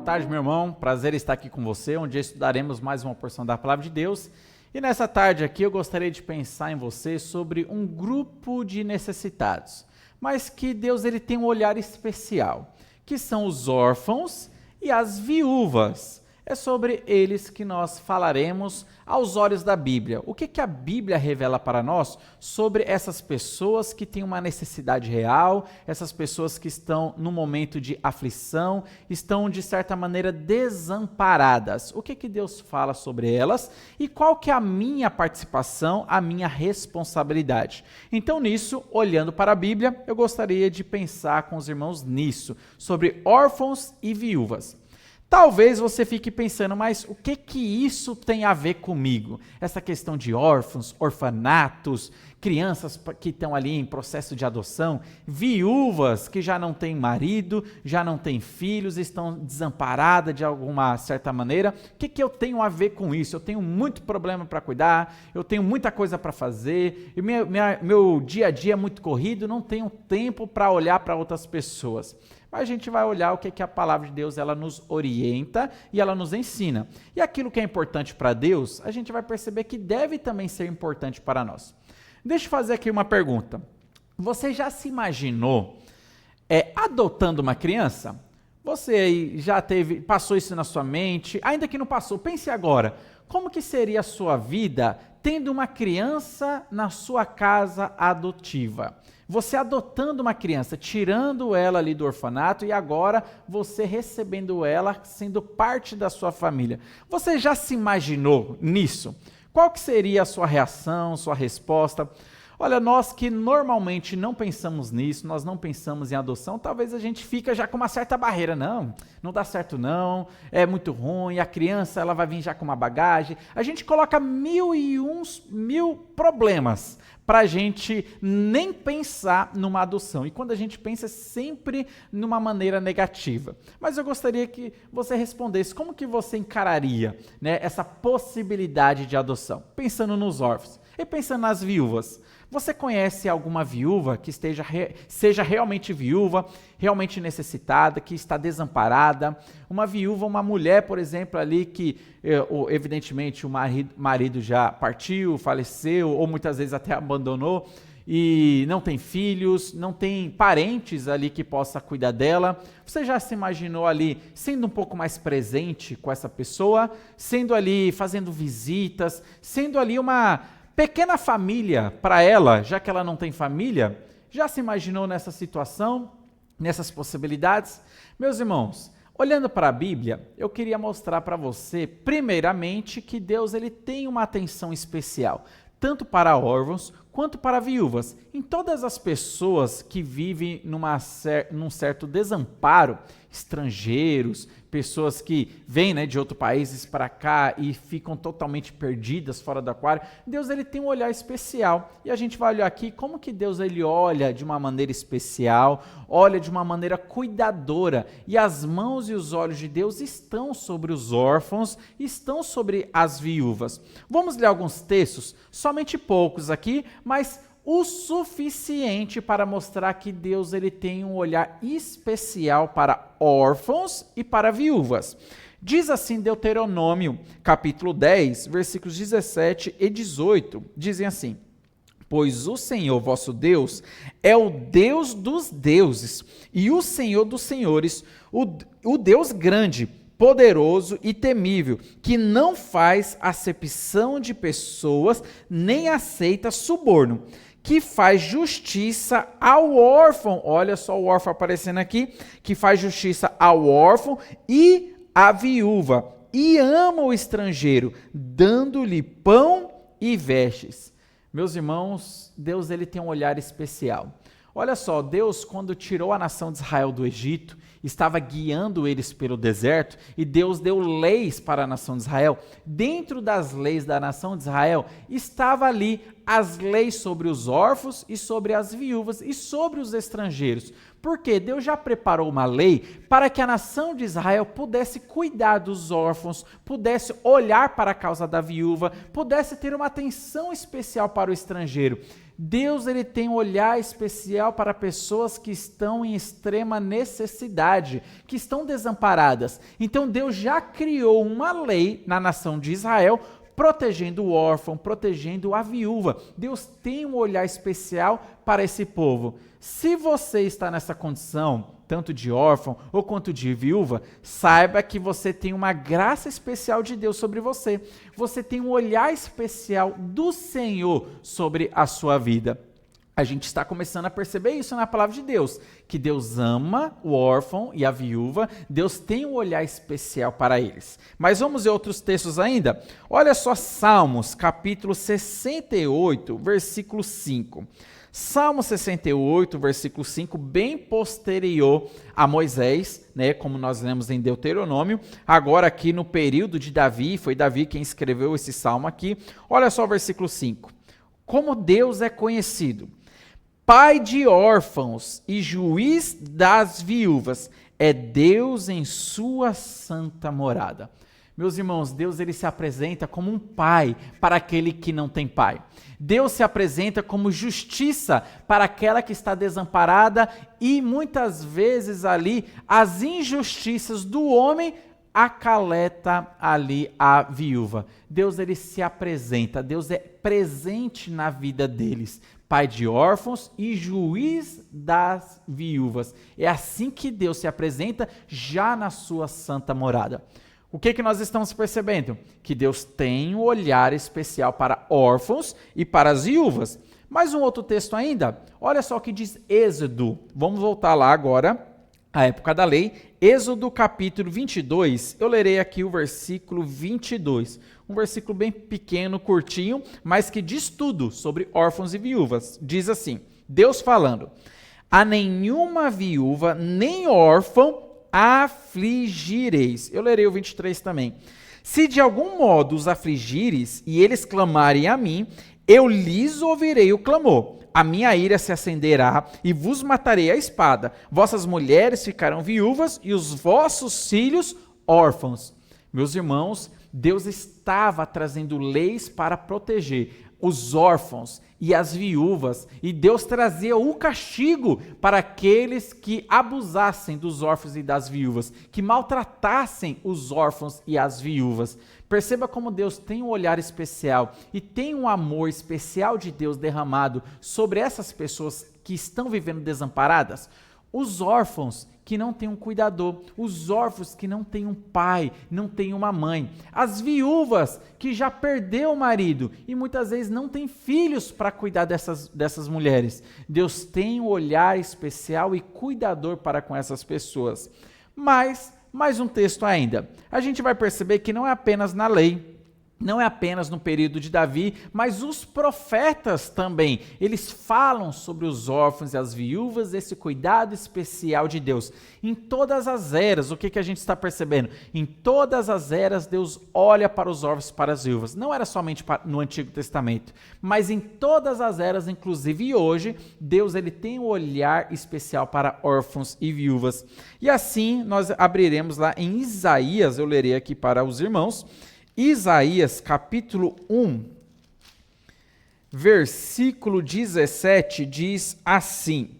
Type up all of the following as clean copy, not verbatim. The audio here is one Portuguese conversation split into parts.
tarde, meu irmão. Prazer estar aqui com você, onde estudaremos mais uma porção da Palavra de Deus. E nessa tarde aqui eu gostaria de pensar em você sobre um grupo de necessitados, mas que Deus ele tem um olhar especial, que são os órfãos e as viúvas. É sobre eles que nós falaremos aos olhos da Bíblia. O que a Bíblia revela para nós sobre essas pessoas que têm uma necessidade real, essas pessoas que estão no momento de aflição, estão de certa maneira desamparadas. O que Deus fala sobre elas e qual que é a minha participação, a minha responsabilidade. Então nisso, olhando para a Bíblia, eu gostaria de pensar com os irmãos nisso, sobre órfãos e viúvas. Talvez você fique pensando, mas o que isso tem a ver comigo? Essa questão de órfãos, orfanatos, crianças que estão ali em processo de adoção, viúvas que já não têm marido, já não têm filhos, estão desamparadas de alguma certa maneira. O que eu tenho a ver com isso? Eu tenho muito problema para cuidar, eu tenho muita coisa para fazer, e meu dia a dia é muito corrido, não tenho tempo para olhar para outras pessoas. Mas a gente vai olhar o que a palavra de Deus ela nos orienta e ela nos ensina. E aquilo que é importante para Deus, a gente vai perceber que deve também ser importante para nós. Deixa eu fazer aqui uma pergunta. Você já se imaginou adotando uma criança? Você já passou isso na sua mente? Ainda que não passou, pense agora. Como que seria a sua vida tendo uma criança na sua casa adotiva? Você adotando uma criança, tirando ela ali do orfanato e agora você recebendo ela, sendo parte da sua família. Você já se imaginou nisso? Qual que seria a sua reação, sua resposta? Olha, nós que normalmente não pensamos nisso, nós não pensamos em adoção, talvez a gente fica já com uma certa barreira. Não dá certo não, é muito ruim, a criança ela vai vir já com uma bagagem. A gente coloca mil problemas para a gente nem pensar numa adoção. E quando a gente pensa, é sempre numa maneira negativa. Mas eu gostaria que você respondesse, como que você encararia, essa possibilidade de adoção? Pensando nos órfãos e pensando nas viúvas. Você conhece alguma viúva que seja realmente viúva, realmente necessitada, que está desamparada? Uma viúva, uma mulher, por exemplo, ali que, evidentemente, o marido já partiu, faleceu, ou muitas vezes até abandonou, e não tem filhos, não tem parentes ali que possa cuidar dela. Você já se imaginou ali sendo um pouco mais presente com essa pessoa, sendo ali, fazendo visitas, sendo ali uma pequena família para ela, já que ela não tem família? Já se imaginou nessa situação, nessas possibilidades? Meus irmãos, olhando para a Bíblia, eu queria mostrar para você, primeiramente, que Deus ele tem uma atenção especial, tanto para órfãos quanto para viúvas. Em todas as pessoas que vivem num certo desamparo, estrangeiros, pessoas que vêm de outros países para cá e ficam totalmente perdidas fora do aquário, Deus ele tem um olhar especial. E a gente vai olhar aqui como que Deus ele olha de uma maneira especial, olha de uma maneira cuidadora. E as mãos e os olhos de Deus estão sobre os órfãos, estão sobre as viúvas. Vamos ler alguns textos, somente poucos aqui, mas o suficiente para mostrar que Deus ele tem um olhar especial para órfãos e para viúvas. Diz assim Deuteronômio, capítulo 10, versículos 17 e 18, dizem assim: pois o Senhor vosso Deus é o Deus dos deuses e o Senhor dos senhores, o Deus grande, poderoso e temível, que não faz acepção de pessoas, nem aceita suborno, que faz justiça ao órfão. Olha só o órfão aparecendo aqui, que faz justiça ao órfão e à viúva, e ama o estrangeiro, dando-lhe pão e vestes. Meus irmãos, Deus ele tem um olhar especial. Olha só, Deus, quando tirou a nação de Israel do Egito, estava guiando eles pelo deserto, e Deus deu leis para a nação de Israel. Dentro das leis da nação de Israel, estava ali as leis sobre os órfãos e sobre as viúvas e sobre os estrangeiros. Porque Deus já preparou uma lei para que a nação de Israel pudesse cuidar dos órfãos, pudesse olhar para a causa da viúva, pudesse ter uma atenção especial para o estrangeiro. Deus ele tem um olhar especial para pessoas que estão em extrema necessidade, que estão desamparadas. Então Deus já criou uma lei na nação de Israel, protegendo o órfão, protegendo a viúva. Deus tem um olhar especial para esse povo. Se você está nessa condição, tanto de órfão ou quanto de viúva, saiba que você tem uma graça especial de Deus sobre você. Você tem um olhar especial do Senhor sobre a sua vida. A gente está começando a perceber isso na palavra de Deus, que Deus ama o órfão e a viúva, Deus tem um olhar especial para eles. Mas vamos ver outros textos ainda? Olha só Salmos, capítulo 68, versículo 5. Salmo 68, versículo 5, bem posterior a Moisés, né, como nós lemos em Deuteronômio, agora aqui no período de Davi, foi Davi quem escreveu esse salmo aqui. Olha só o versículo 5. Como Deus é conhecido, Pai de órfãos e juiz das viúvas, é Deus em sua santa morada. Meus irmãos, Deus ele se apresenta como um pai para aquele que não tem pai. Deus se apresenta como justiça para aquela que está desamparada e muitas vezes ali as injustiças do homem acaleta ali a viúva. Deus ele se apresenta, Deus é presente na vida deles. Pai de órfãos e juiz das viúvas. É assim que Deus se apresenta já na sua santa morada. O que nós estamos percebendo? Que Deus tem um olhar especial para órfãos e para as viúvas. Mais um outro texto ainda, olha só o que diz Êxodo. Vamos voltar lá agora, à época da lei. Êxodo capítulo 22, eu lerei aqui o versículo 22. Um versículo bem pequeno, curtinho, mas que diz tudo sobre órfãos e viúvas. Diz assim, Deus falando, a nenhuma viúva nem órfão afligireis. Eu lerei o 23 também. Se de algum modo os afligires e eles clamarem a mim, eu lhes ouvirei o clamor. A minha ira se acenderá e vos matarei a espada. Vossas mulheres ficarão viúvas e os vossos filhos órfãos. Meus irmãos, Deus estava trazendo leis para proteger os órfãos e as viúvas, e Deus trazia o castigo para aqueles que abusassem dos órfãos e das viúvas, que maltratassem os órfãos e as viúvas. Perceba como Deus tem um olhar especial e tem um amor especial de Deus derramado sobre essas pessoas que estão vivendo desamparadas. Os órfãos que não têm um cuidador, os órfãos que não têm um pai, não têm uma mãe, as viúvas que já perdeu o marido e muitas vezes não têm filhos para cuidar dessas mulheres. Deus tem um olhar especial e cuidador para com essas pessoas. Mas, mais um texto ainda, a gente vai perceber que não é apenas na lei, não é apenas no período de Davi, mas os profetas também, eles falam sobre os órfãos e as viúvas, esse cuidado especial de Deus. Em todas as eras, o que a gente está percebendo? Em todas as eras, Deus olha para os órfãos e para as viúvas. Não era somente no Antigo Testamento, mas em todas as eras, inclusive hoje, Deus ele tem um olhar especial para órfãos e viúvas. E assim, nós abriremos lá em Isaías, eu lerei aqui para os irmãos, Isaías capítulo 1, versículo 17 diz assim: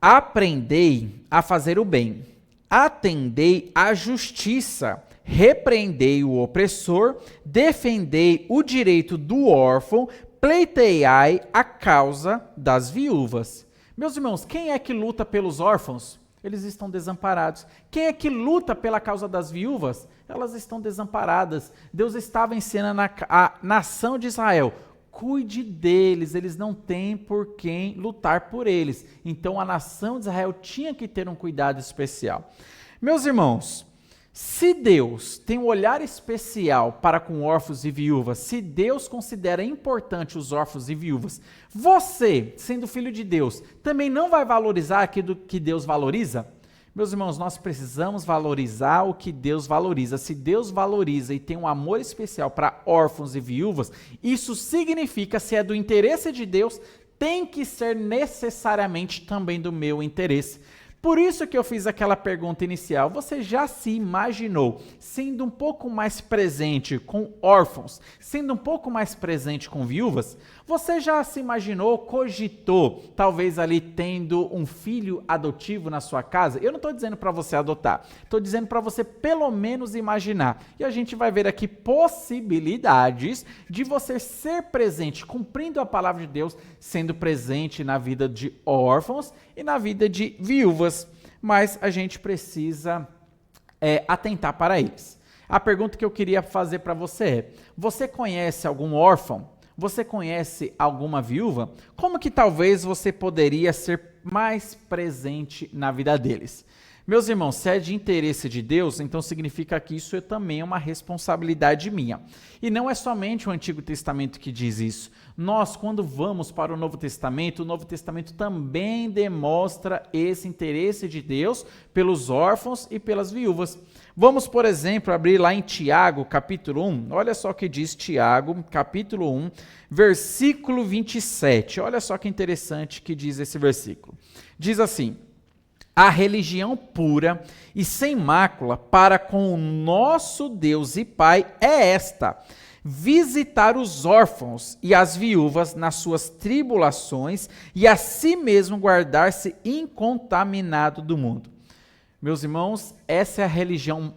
aprendei a fazer o bem, atendei à justiça, repreendei o opressor, defendei o direito do órfão, pleiteai a causa das viúvas. Meus irmãos, quem é que luta pelos órfãos? Eles estão desamparados. Quem é que luta pela causa das viúvas? Elas estão desamparadas. Deus estava ensinando a nação de Israel, cuide deles, eles não têm por quem lutar por eles. Então a nação de Israel tinha que ter um cuidado especial. Meus irmãos, se Deus tem um olhar especial para com órfãos e viúvas, se Deus considera importante os órfãos e viúvas, você, sendo filho de Deus, também não vai valorizar aquilo que Deus valoriza? Meus irmãos, nós precisamos valorizar o que Deus valoriza. Se Deus valoriza e tem um amor especial para órfãos e viúvas, isso significa, se é do interesse de Deus, tem que ser necessariamente também do meu interesse. Por isso que eu fiz aquela pergunta inicial. Você já se imaginou sendo um pouco mais presente com órfãos, sendo um pouco mais presente com viúvas? Você já se imaginou, cogitou, talvez ali tendo um filho adotivo na sua casa? Eu não estou dizendo para você adotar, estou dizendo para você pelo menos imaginar. E a gente vai ver aqui possibilidades de você ser presente, cumprindo a palavra de Deus, sendo presente na vida de órfãos e na vida de viúvas, mas a gente precisa atentar para eles. A pergunta que eu queria fazer para você é: você conhece algum órfão? Você conhece alguma viúva? Como que talvez você poderia ser mais presente na vida deles? Meus irmãos, se é de interesse de Deus, então significa que isso também é uma responsabilidade minha. E não é somente o Antigo Testamento que diz isso. Nós, quando vamos para o Novo Testamento também demonstra esse interesse de Deus pelos órfãos e pelas viúvas. Vamos, por exemplo, abrir lá em Tiago, capítulo 1. Olha só o que diz Tiago, capítulo 1, versículo 27. Olha só que interessante que diz esse versículo. Diz assim: a religião pura e sem mácula para com o nosso Deus e Pai é esta: visitar os órfãos e as viúvas nas suas tribulações e a si mesmo guardar-se incontaminado do mundo. Meus irmãos, essa é a religião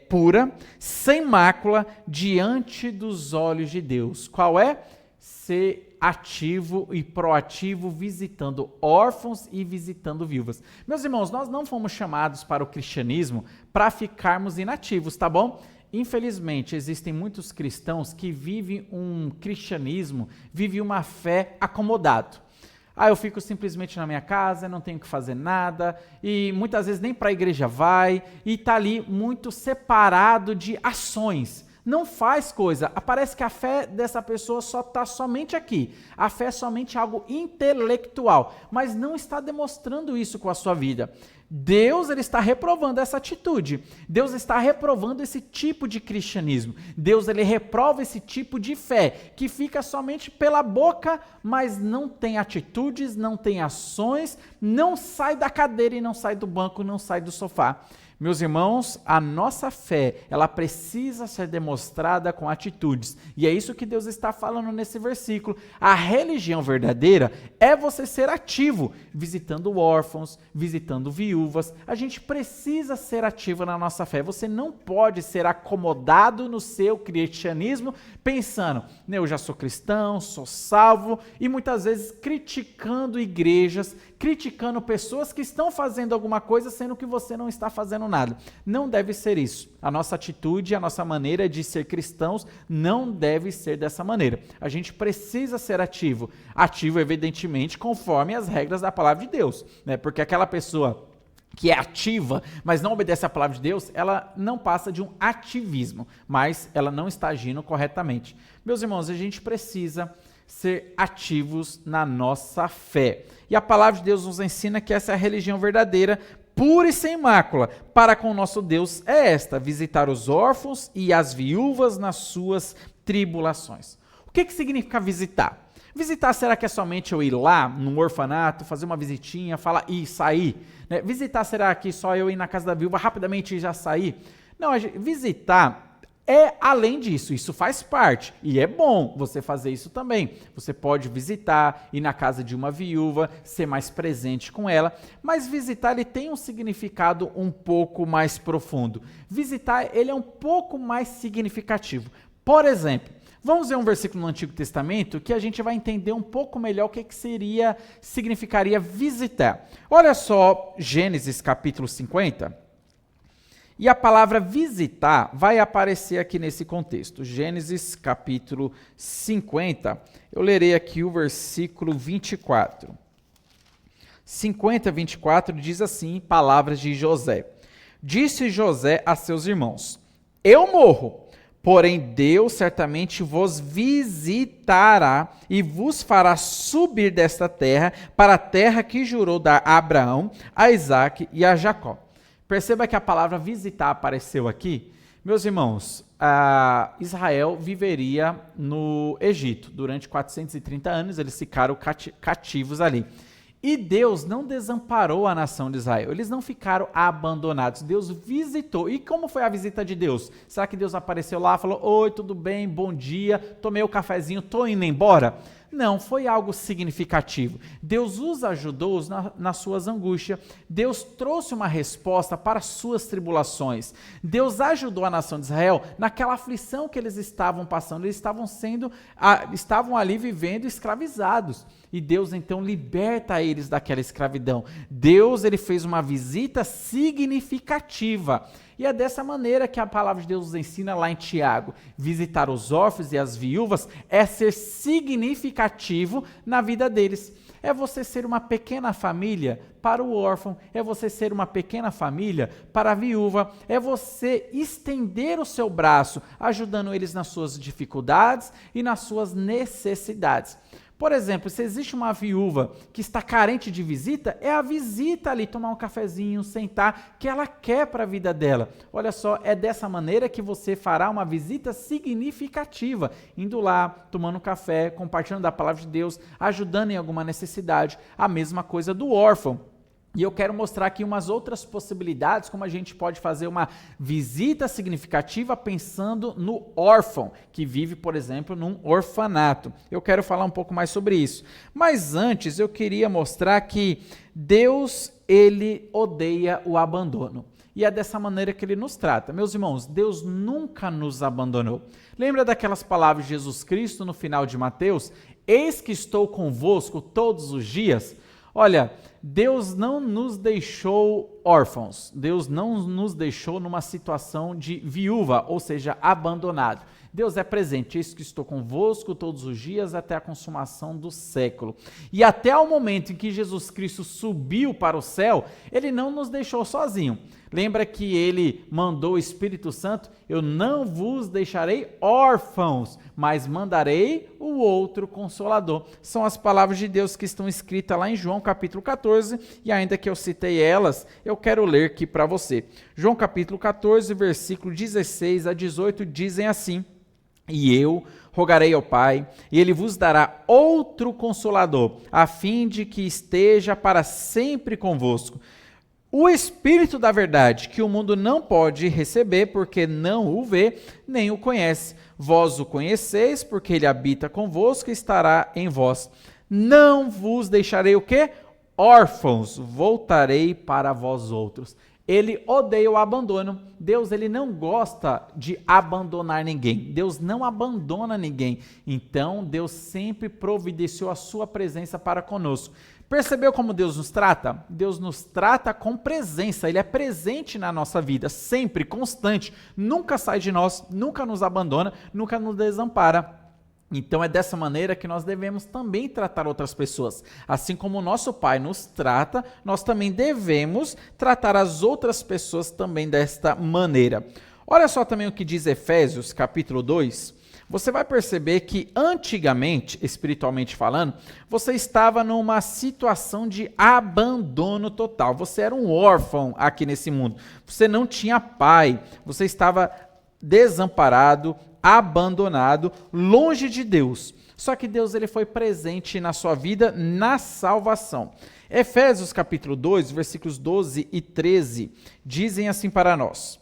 pura, sem mácula, diante dos olhos de Deus. Qual é? Ser ativo e proativo, visitando órfãos e visitando viúvas. Meus irmãos, nós não fomos chamados para o cristianismo para ficarmos inativos, tá bom? Infelizmente, existem muitos cristãos que vivem um cristianismo, vivem uma fé acomodado. Eu fico simplesmente na minha casa, não tenho que fazer nada, e muitas vezes nem para a igreja vai, e está ali muito separado de ações. Não faz coisa. Parece que a fé dessa pessoa só está somente aqui. A fé é somente algo intelectual, mas não está demonstrando isso com a sua vida. Deus, ele está reprovando essa atitude. Deus está reprovando esse tipo de cristianismo. Deus, ele reprova esse tipo de fé, que fica somente pela boca, mas não tem atitudes, não tem ações, não sai da cadeira e não sai do banco, não sai do sofá. Meus irmãos, a nossa fé, ela precisa ser demonstrada com atitudes. E é isso que Deus está falando nesse versículo. A religião verdadeira é você ser ativo, visitando órfãos, visitando viúvas. A gente precisa ser ativo na nossa fé. Você não pode ser acomodado no seu cristianismo, pensando, eu já sou cristão, sou salvo, e muitas vezes criticando igrejas, criticando pessoas que estão fazendo alguma coisa, sendo que você não está fazendo nada. Não deve ser isso. A nossa atitude, a nossa maneira de ser cristãos não deve ser dessa maneira. A gente precisa ser ativo. Ativo, evidentemente, conforme as regras da palavra de Deus, né? Porque aquela pessoa que é ativa, mas não obedece à palavra de Deus, ela não passa de um ativismo, mas ela não está agindo corretamente. Meus irmãos, a gente precisa ser ativos na nossa fé. E a palavra de Deus nos ensina que essa é a religião verdadeira, pura e sem mácula, para com o nosso Deus é esta: visitar os órfãos e as viúvas nas suas tribulações. O que significa visitar? Visitar, será que é somente eu ir lá num orfanato, fazer uma visitinha, falar e sair? Né? Visitar, será que só eu ir na casa da viúva rapidamente e já sair? Não, visitar é além disso, isso faz parte, e é bom você fazer isso também. Você pode visitar, ir na casa de uma viúva, ser mais presente com ela, mas visitar, ele tem um significado um pouco mais profundo. Visitar, ele é um pouco mais significativo. Por exemplo, vamos ver um versículo no Antigo Testamento que a gente vai entender um pouco melhor o que significaria visitar. Olha só, Gênesis capítulo 50. E a palavra visitar vai aparecer aqui nesse contexto. Gênesis capítulo 50, eu lerei aqui o versículo 24. 50, 24 diz assim, palavras de José. Disse José a seus irmãos: eu morro, porém Deus certamente vos visitará e vos fará subir desta terra para a terra que jurou dar a Abraão, a Isaque e a Jacó. Perceba que a palavra visitar apareceu aqui. Meus irmãos, Israel viveria no Egito durante 430 anos, eles ficaram cativos ali. E Deus não desamparou a nação de Israel, eles não ficaram abandonados, Deus visitou. E como foi a visita de Deus? Será que Deus apareceu lá, falou, oi, tudo bem, bom dia, tomei o cafezinho, tô indo embora? Não, foi algo significativo. Deus os ajudou nas suas angústias. Deus trouxe uma resposta para as suas tribulações. Deus ajudou a nação de Israel naquela aflição que eles estavam passando. Eles estavam ali vivendo escravizados. E Deus então liberta eles daquela escravidão. Deus, ele fez uma visita significativa. E é dessa maneira que a palavra de Deus nos ensina lá em Tiago. Visitar os órfãos e as viúvas é ser significativo na vida deles. É você ser uma pequena família para o órfão, é você ser uma pequena família para a viúva, é você estender o seu braço, ajudando eles nas suas dificuldades e nas suas necessidades. Por exemplo, se existe uma viúva que está carente de visita, é a visita ali, tomar um cafezinho, sentar, que ela quer para a vida dela. Olha só, é dessa maneira que você fará uma visita significativa, indo lá, tomando um café, compartilhando da palavra de Deus, ajudando em alguma necessidade. A mesma coisa do órfão. E eu quero mostrar aqui umas outras possibilidades, como a gente pode fazer uma visita significativa pensando no órfão, que vive, por exemplo, num orfanato. Eu quero falar um pouco mais sobre isso. Mas antes, eu queria mostrar que Deus, ele odeia o abandono. E é dessa maneira que ele nos trata. Meus irmãos, Deus nunca nos abandonou. Lembra daquelas palavras de Jesus Cristo no final de Mateus? Eis que estou convosco todos os dias. Olha, Deus não nos deixou órfãos, Deus não nos deixou numa situação de viúva, ou seja, abandonado. Deus é presente, eis que estou convosco todos os dias até a consumação do século. E até o momento em que Jesus Cristo subiu para o céu, ele não nos deixou sozinho. Lembra que ele mandou o Espírito Santo? Eu não vos deixarei órfãos, mas mandarei o outro Consolador. São as palavras de Deus que estão escritas lá em João capítulo 14, e ainda que eu citei elas, eu quero ler aqui para você. João capítulo 14, versículo 16 a 18, dizem assim: E eu rogarei ao Pai, e ele vos dará outro Consolador, a fim de que esteja para sempre convosco. O Espírito da verdade, que o mundo não pode receber, porque não o vê, nem o conhece. Vós o conheceis, porque ele habita convosco e estará em vós. Não vos deixarei o quê? Órfãos, voltarei para vós outros. Ele odeia o abandono. Deus, ele não gosta de abandonar ninguém. Deus não abandona ninguém. Então, Deus sempre providenciou a sua presença para conosco. Percebeu como Deus nos trata? Deus nos trata com presença, ele é presente na nossa vida, sempre, constante, nunca sai de nós, nunca nos abandona, nunca nos desampara. Então é dessa maneira que nós devemos também tratar outras pessoas. Assim como o nosso Pai nos trata, nós também devemos tratar as outras pessoas também desta maneira. Olha só também o que diz Efésios capítulo 2. Você vai perceber que antigamente, espiritualmente falando, você estava numa situação de abandono total. Você era um órfão aqui nesse mundo. Você não tinha pai. Você estava desamparado, abandonado, longe de Deus. Só que Deus, ele foi presente na sua vida na salvação. Efésios capítulo 2, versículos 12 e 13, dizem assim para nós: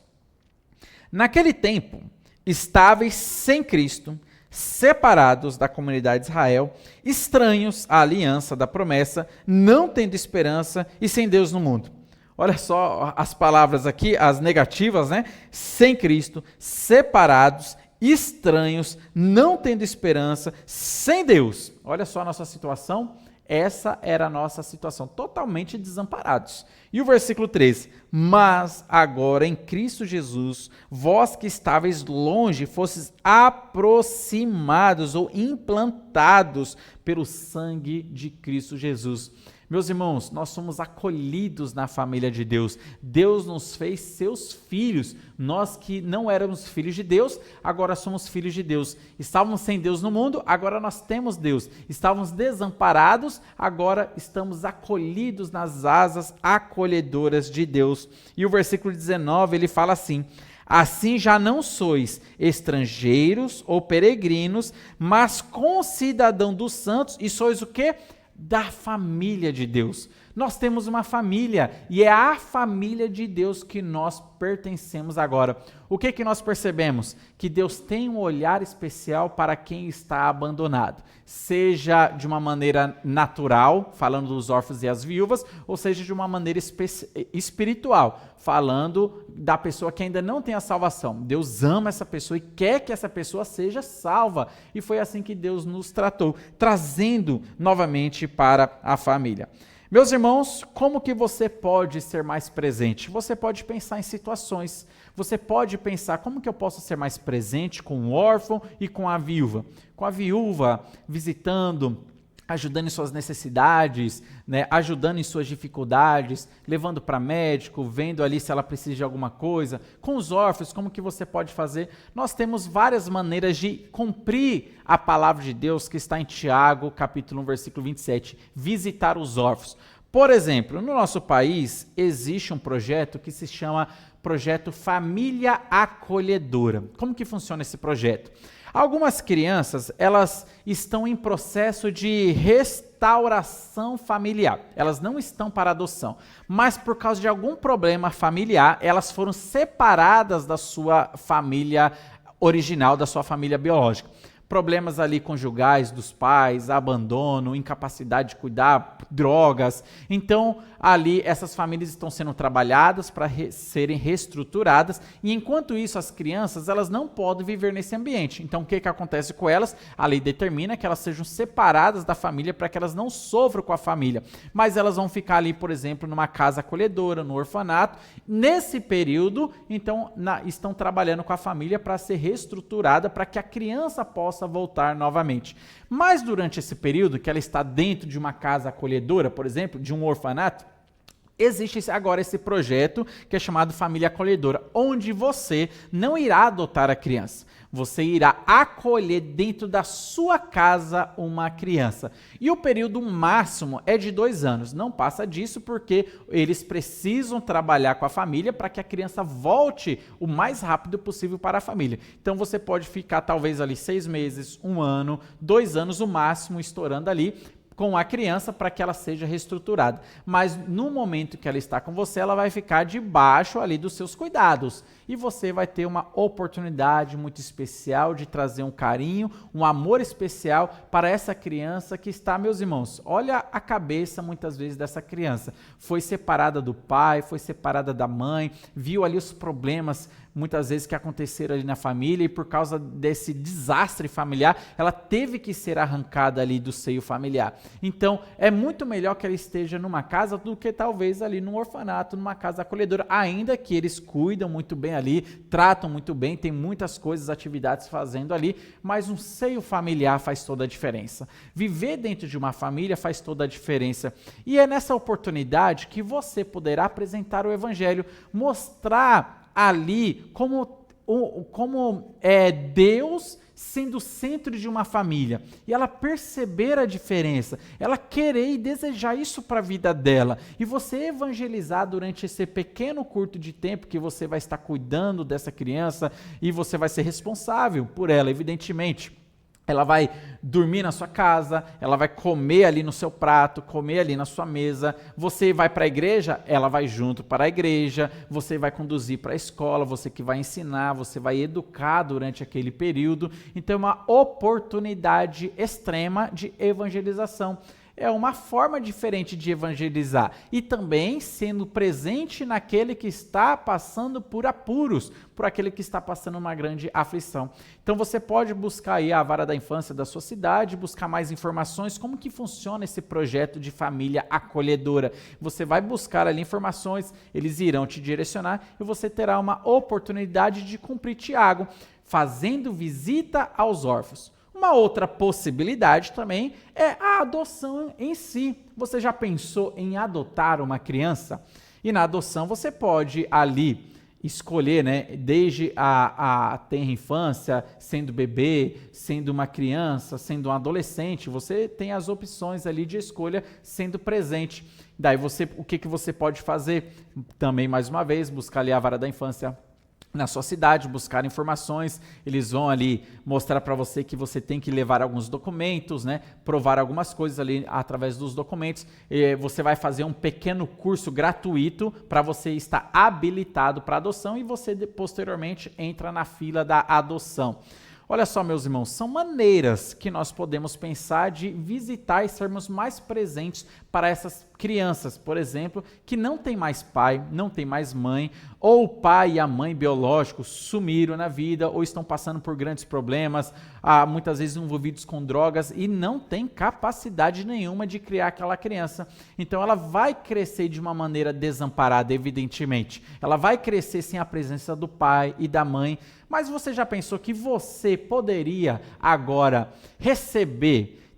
Naquele tempo, estáveis sem Cristo, separados da comunidade de Israel, estranhos à aliança da promessa, não tendo esperança e sem Deus no mundo. Olha só as palavras aqui, as negativas, né? Sem Cristo, separados, estranhos, não tendo esperança, sem Deus. Olha só a nossa situação. Essa era a nossa situação, totalmente desamparados. E o versículo 13: Mas agora em Cristo Jesus, vós que estáveis longe, fostes aproximados ou implantados pelo sangue de Cristo Jesus. Meus irmãos, nós somos acolhidos na família de Deus. Deus nos fez seus filhos. Nós que não éramos filhos de Deus, agora somos filhos de Deus. Estávamos sem Deus no mundo, agora nós temos Deus. Estávamos desamparados, agora estamos acolhidos nas asas acolhedoras de Deus. E o versículo 19, ele fala assim: Assim já não sois estrangeiros ou peregrinos, mas concidadão dos santos, e sois o quê? da família de Deus. Nós temos uma família e é à família de Deus que nós pertencemos agora. O que nós percebemos? Que Deus tem um olhar especial para quem está abandonado, seja de uma maneira natural, falando dos órfãos e as viúvas, ou seja de uma maneira espiritual, falando da pessoa que ainda não tem a salvação. Deus ama essa pessoa e quer que essa pessoa seja salva. E foi assim que Deus nos tratou, trazendo novamente para a família. Meus irmãos, como que você pode ser mais presente? Você pode pensar em situações. Você pode pensar, como que eu posso ser mais presente com o órfão e com a viúva? Com a viúva, visitando, ajudando em suas necessidades, né, ajudando em suas dificuldades, levando para médico, vendo ali se ela precisa de alguma coisa. Com os órfãos, como que você pode fazer? Nós temos várias maneiras de cumprir a palavra de Deus que está em Tiago, capítulo 1, versículo 27, visitar os órfãos. Por exemplo, no nosso país existe um projeto que se chama Projeto Família Acolhedora. Como que funciona esse projeto? Algumas crianças, elas estão em processo de restauração familiar. Elas não estão para adoção, mas por causa de algum problema familiar, elas foram separadas da sua família original, da sua família biológica. Problemas ali conjugais dos pais, abandono, incapacidade de cuidar, drogas. Então, ali essas famílias estão sendo trabalhadas para serem reestruturadas e enquanto isso as crianças, elas não podem viver nesse ambiente. Então, o que acontece com elas? A lei determina que elas sejam separadas da família para que elas não sofram com a família, mas elas vão ficar ali, por exemplo, numa casa acolhedora, no orfanato. Nesse período, então, estão trabalhando com a família para ser reestruturada para que a criança possa voltar novamente. Mas durante esse período que ela está dentro de uma casa acolhedora, por exemplo, de um orfanato, existe agora esse projeto que é chamado Família Acolhedora, onde você não irá adotar a criança, você irá acolher dentro da sua casa uma criança. E o período máximo é de 2 anos, não passa disso porque eles precisam trabalhar com a família para que a criança volte o mais rápido possível para a família. Então você pode ficar talvez ali 6 meses, 1 ano, 2 anos o máximo estourando ali, com a criança para que ela seja reestruturada. Mas no momento que ela está com você, ela vai ficar debaixo ali dos seus cuidados. E você vai ter uma oportunidade muito especial de trazer um carinho, um amor especial para essa criança que está, meus irmãos, olha a cabeça muitas vezes dessa criança. Foi separada do pai, foi separada da mãe, viu ali os problemas muitas vezes que aconteceram ali na família e por causa desse desastre familiar, ela teve que ser arrancada ali do seio familiar. Então, é muito melhor que ela esteja numa casa do que talvez ali num orfanato, numa casa acolhedora, ainda que eles cuidam muito bem ali, tratam muito bem, tem muitas coisas, atividades fazendo ali, mas um seio familiar faz toda a diferença. Viver dentro de uma família faz toda a diferença. E é nessa oportunidade que você poderá apresentar o evangelho, mostrar ali como é Deus sendo o centro de uma família, e ela perceber a diferença, ela querer e desejar isso para a vida dela, e você evangelizar durante esse pequeno curto de tempo que você vai estar cuidando dessa criança, e você vai ser responsável por ela, evidentemente. Ela vai dormir na sua casa, ela vai comer ali no seu prato, comer ali na sua mesa. Você vai para a igreja, ela vai junto para a igreja. Você vai conduzir para a escola, você que vai ensinar, você vai educar durante aquele período. Então é uma oportunidade extrema de evangelização. É uma forma diferente de evangelizar e também sendo presente naquele que está passando por apuros, por aquele que está passando uma grande aflição. Então você pode buscar aí a vara da infância da sua cidade, buscar mais informações, como que funciona esse projeto de família acolhedora. Você vai buscar ali informações, eles irão te direcionar e você terá uma oportunidade de cumprir Tiago, fazendo visita aos órfãos. Uma outra possibilidade também é a adoção em si. Você já pensou em adotar uma criança? E na adoção você pode ali escolher, né, desde a tenra infância, sendo bebê, sendo uma criança, sendo um adolescente, você tem as opções ali de escolha sendo presente. Daí o que você pode fazer? Também, mais uma vez, buscar ali a vara da infância na sua cidade, buscar informações, eles vão ali mostrar para você que você tem que levar alguns documentos, né, provar algumas coisas ali através dos documentos, e você vai fazer um pequeno curso gratuito para você estar habilitado para adoção e você posteriormente entra na fila da adoção. Olha só, meus irmãos, são maneiras que nós podemos pensar de visitar e sermos mais presentes para essas crianças, por exemplo, que não tem mais pai, não tem mais mãe, ou o pai e a mãe biológicos sumiram na vida, ou estão passando por grandes problemas, muitas vezes envolvidos com drogas e não tem capacidade nenhuma de criar aquela criança. Então ela vai crescer de uma maneira desamparada, evidentemente. Ela vai crescer sem a presença do pai e da mãe. Mas você já pensou que você poderia agora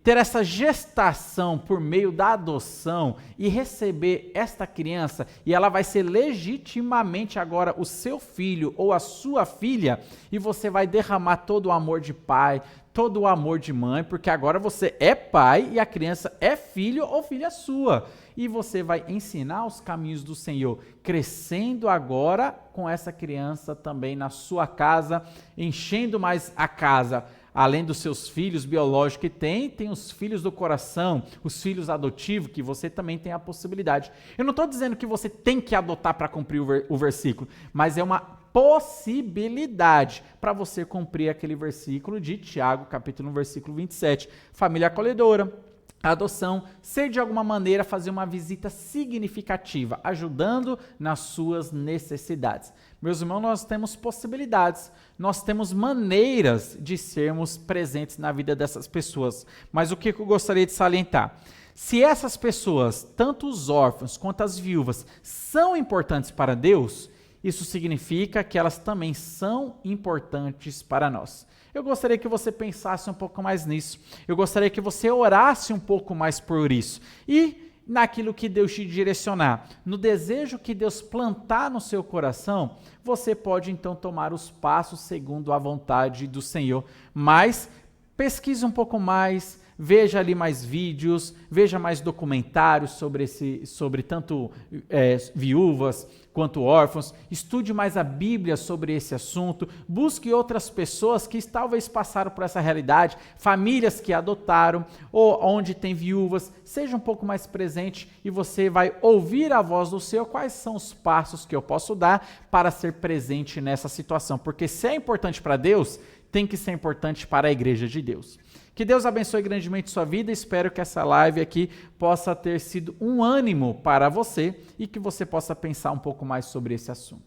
ter essa gestação por meio da adoção e receber esta criança e ela vai ser legitimamente agora o seu filho ou a sua filha e você vai derramar todo o amor de pai, todo o amor de mãe, porque agora você é pai e a criança é filho ou filha sua. E você vai ensinar os caminhos do Senhor, crescendo agora com essa criança também na sua casa, enchendo mais a casa. Além dos seus filhos biológicos que tem os filhos do coração, os filhos adotivos, que você também tem a possibilidade. Eu não estou dizendo que você tem que adotar para cumprir o versículo, mas é uma possibilidade para você cumprir aquele versículo de Tiago, capítulo 1, versículo 27. Família acolhedora, adoção, ser de alguma maneira fazer uma visita significativa, ajudando nas suas necessidades. Meus irmãos, nós temos possibilidades, nós temos maneiras de sermos presentes na vida dessas pessoas. Mas o que eu gostaria de salientar? Se essas pessoas, tanto os órfãos quanto as viúvas, são importantes para Deus, isso significa que elas também são importantes para nós. Eu gostaria que você pensasse um pouco mais nisso. Eu gostaria que você orasse um pouco mais por isso. E naquilo que Deus te direcionar, no desejo que Deus plantar no seu coração, você pode então tomar os passos segundo a vontade do Senhor. Mas pesquise um pouco mais, veja ali mais vídeos, veja mais documentários sobre tanto viúvas quanto órfãos, estude mais a Bíblia sobre esse assunto, busque outras pessoas que talvez passaram por essa realidade, famílias que adotaram, ou onde tem viúvas, seja um pouco mais presente e você vai ouvir a voz do Senhor, quais são os passos que eu posso dar para ser presente nessa situação, porque se é importante para Deus, tem que ser importante para a igreja de Deus. Que Deus abençoe grandemente sua vida, espero que essa live aqui possa ter sido um ânimo para você e que você possa pensar um pouco mais sobre esse assunto.